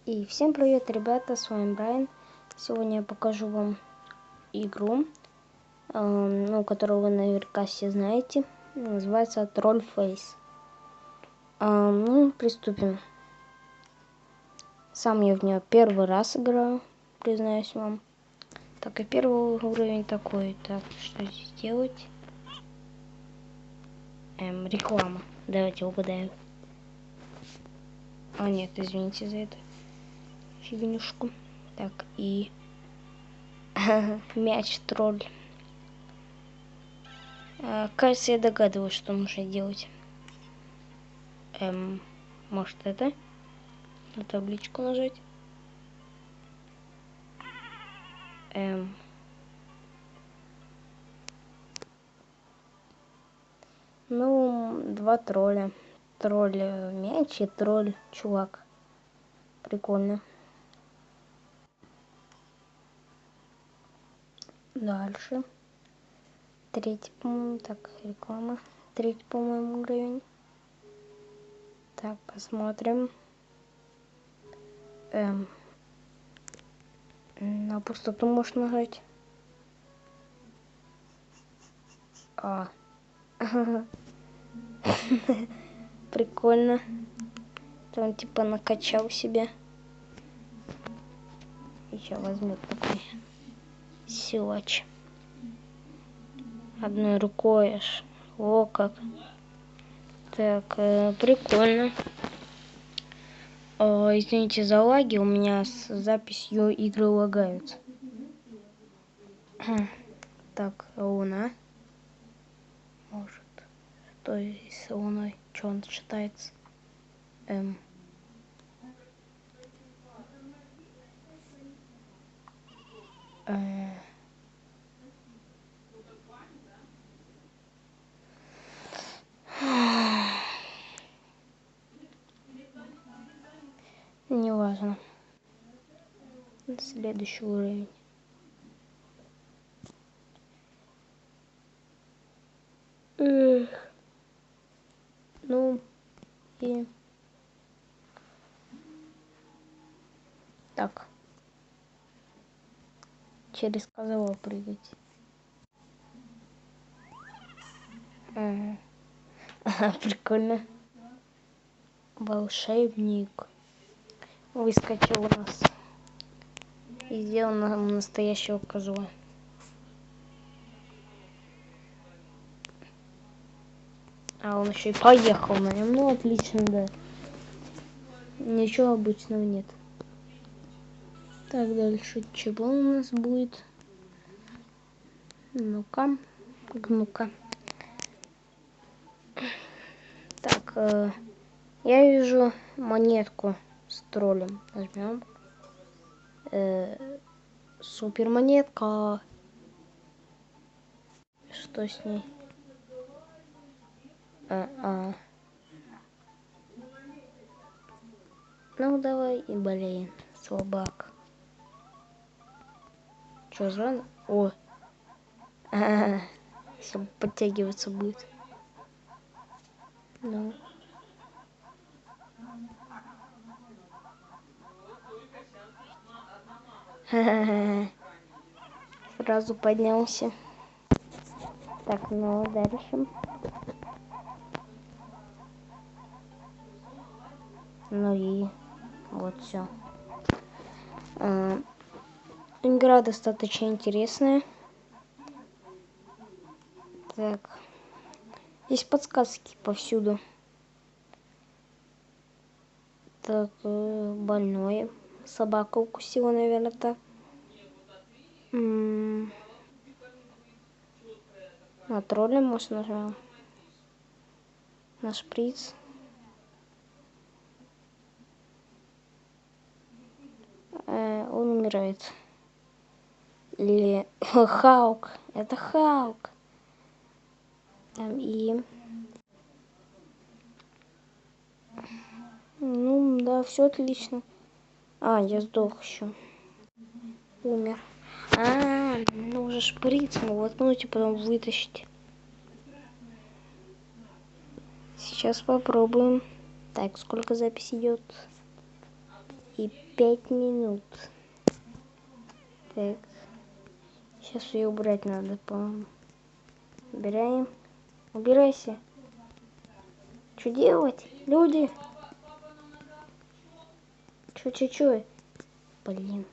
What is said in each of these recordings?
И всем привет, ребята, с вами Брайан. Сегодня я покажу вам игру, которую вы наверняка все знаете. Называется Trollface. Приступим. Сам я в нее первый раз играю, признаюсь вам. Так, и первый уровень такой. Так, что здесь делать? Реклама. Давайте угадаю. Нет, извините за это. Фигнюшку. Так, и мяч тролль. Кажется, я догадываюсь, что нужно делать. Может это? На табличку нажать. Два тролля. Тролль мяч и тролль чувак. Прикольно. Дальше. Третий, по-моему, так, реклама. Третий, по-моему, уровень. Так, посмотрим. На пустоту можно нажать. Прикольно. Он типа накачал себе. Еще возьмет такой силач. Одной рукой аж. О, как. Так, прикольно. Извините за лаги, у меня с записью игры лагаются. Так, Луна. Может, что с Луной? Что он считается? Неважно. Следующий уровень. И так. Через козла прыгать. Прикольно. Волшебник. Выскочил у нас. И сделал нам настоящего козла. Он еще и поехал на нем. Ну, отлично, да. Ничего обычного нет. Так, дальше чего у нас будет? Ну-ка. Так, я вижу монетку с троллем. Возьмем. Супер монетка. Что с ней? Ну давай и блин, слабак. Что звон? Все подтягиваться будет. Ну. Сразу поднялся. Так, ну дальше. Ну и вот все. Игра достаточно интересная. Так. Есть подсказки повсюду. Так, больной. Собака укусила, наверное, так. На тролля, может, нажал. На шприц. Он умирает. Или Хаук. Это Хаук. Ну, да, все отлично. Я сдох еще. Умер. Нужно шприцем воткнуть и потом вытащить. Сейчас попробуем. Так, сколько запись идет? и 5 минут. Так. Сейчас ее убрать надо, по-моему. Убираем. Убирайся. Что делать? Люди? Чё? Блин.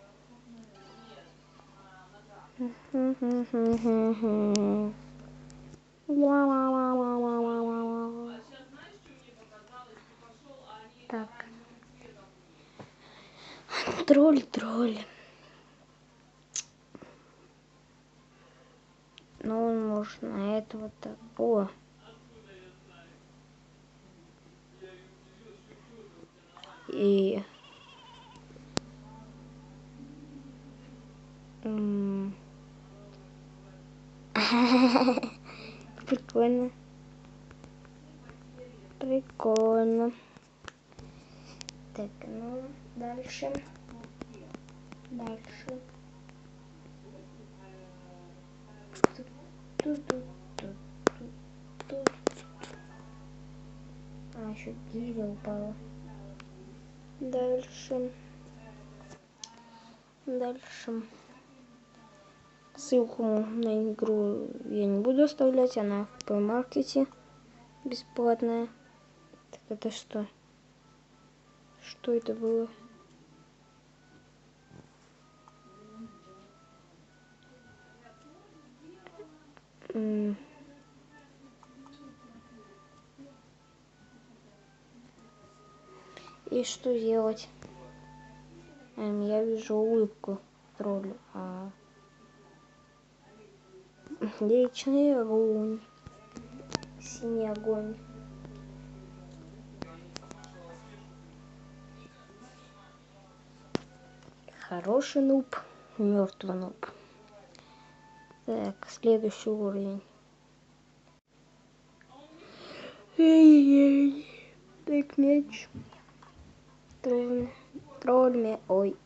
Так. Тролль. Ну, он может на этого так. О. И... Прикольно. Так, ну, дальше. А, еще гиря упала. Дальше. Ссылку на игру я не буду оставлять, она в Play Market бесплатная. Так это что? Что это было? И что делать? Я вижу улыбку тролля. Вечный огонь. Синий огонь. Хороший нуб, мертвый нуб. Так, следующий уровень. Так, мяч. Тролль. Ой.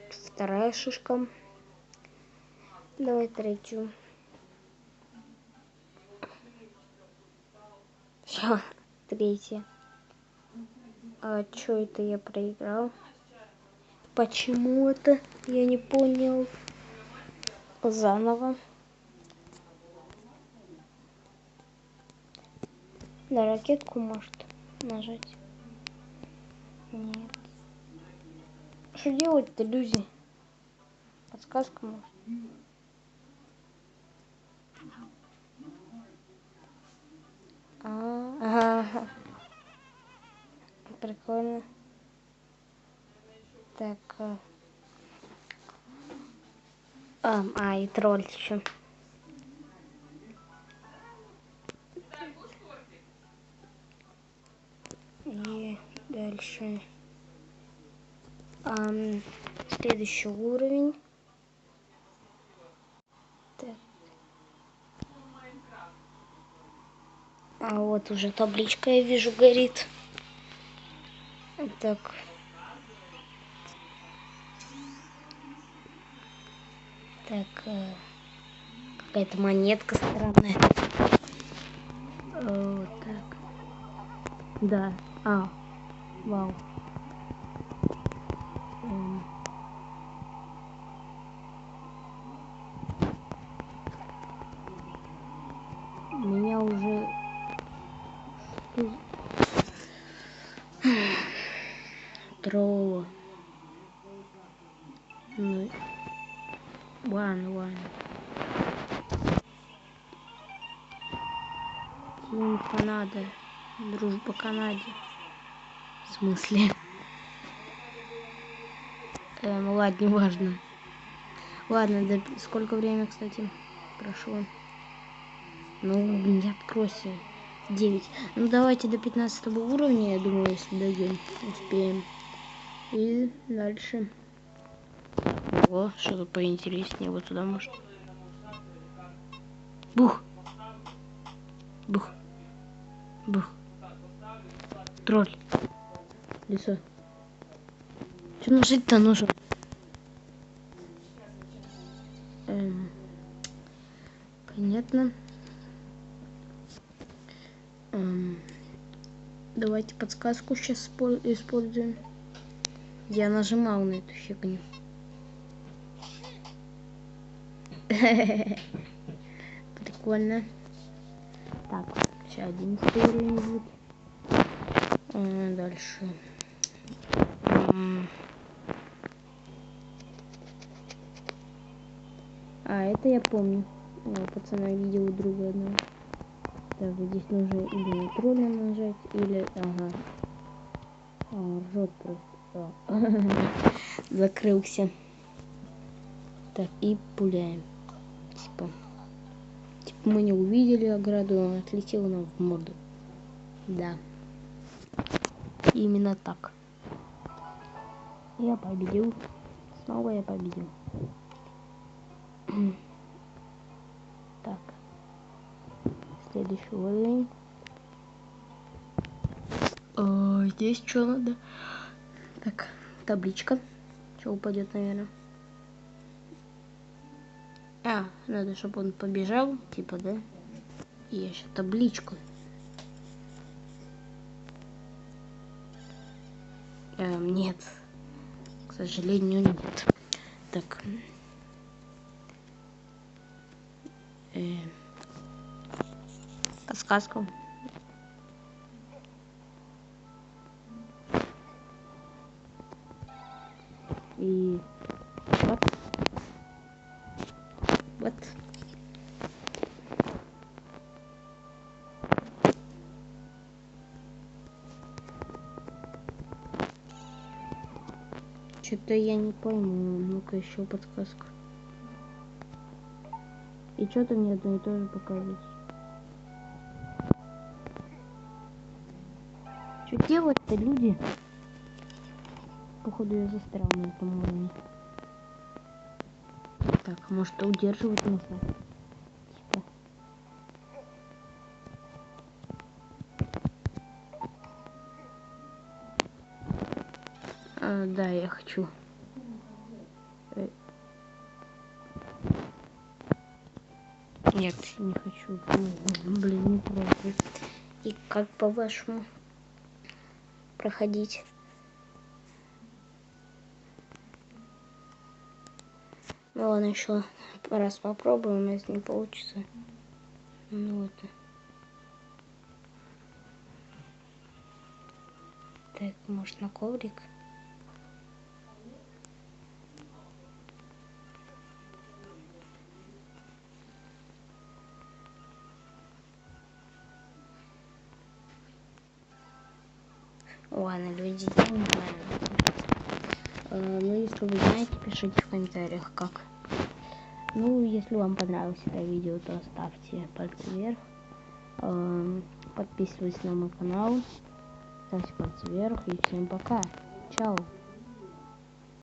Вторая шишка. Давай третью. Все, третья. А чё это я проиграл? Почему это? Я не понял. Заново. На ракетку может нажать? Нет. Что делать-то, люди? Подсказка может? Ага. Прикольно. Так. И тролль еще. И дальше. Следующий уровень. Так. Вот уже табличка, я вижу, горит. Так. Так. Какая-то монетка странная. Вот так. Да. Вау. Меня уже... Тролла. Ну... Ладно. Тим Канада. Дружба Канаде. В смысле? Ладно, не важно. Ладно, сколько времени, кстати, прошло? Ну, не откройся. 9. Ну, давайте до 15 уровня, я думаю, если дойдем, успеем. И дальше. Ого, что-то поинтереснее. Вот туда может. Бух. Тролль. Лицо. Что нажать-то нужно? Понятно. Давайте подсказку сейчас используем. Я нажимал на эту фигню. Прикольно. Так, сейчас 11 уровень будет. Дальше. Это я помню. Пацана видел у друга одного. Так, здесь нужно или на тролля нажать, или... Ага. Ржет просто. Закрылся. Так, и пуляем. Типа мы не увидели ограду, он отлетел нам в морду. Да. Именно так. Я победил. Снова я победил. Так. Следующий уровень. Здесь что надо? Так, табличка. Что упадет, наверное. Надо, чтобы он побежал, типа, да? И я сейчас табличку. Нет. К сожалению, нет. Так. Подсказку. И вот. Что-то я не пойму. Ну-ка еще подсказка. И что-то мне одно и то же показывает. Что делать-то, люди? Походу я застрял на этом уровне. Так, может удерживать нужно? Типа. Да, я хочу. Нет, не хочу. Блин, не просто. И как по-вашему проходить? Ну ладно, еще раз попробуем, если не получится. Ну вот. Так, может на коврик? Ладно, люди, я не знаю. Ну, если вы знаете, пишите в комментариях, как. Ну, если вам понравилось это видео, то ставьте пальцы вверх. Подписывайтесь на мой канал. Ставьте пальцы вверх. И всем пока. Чао.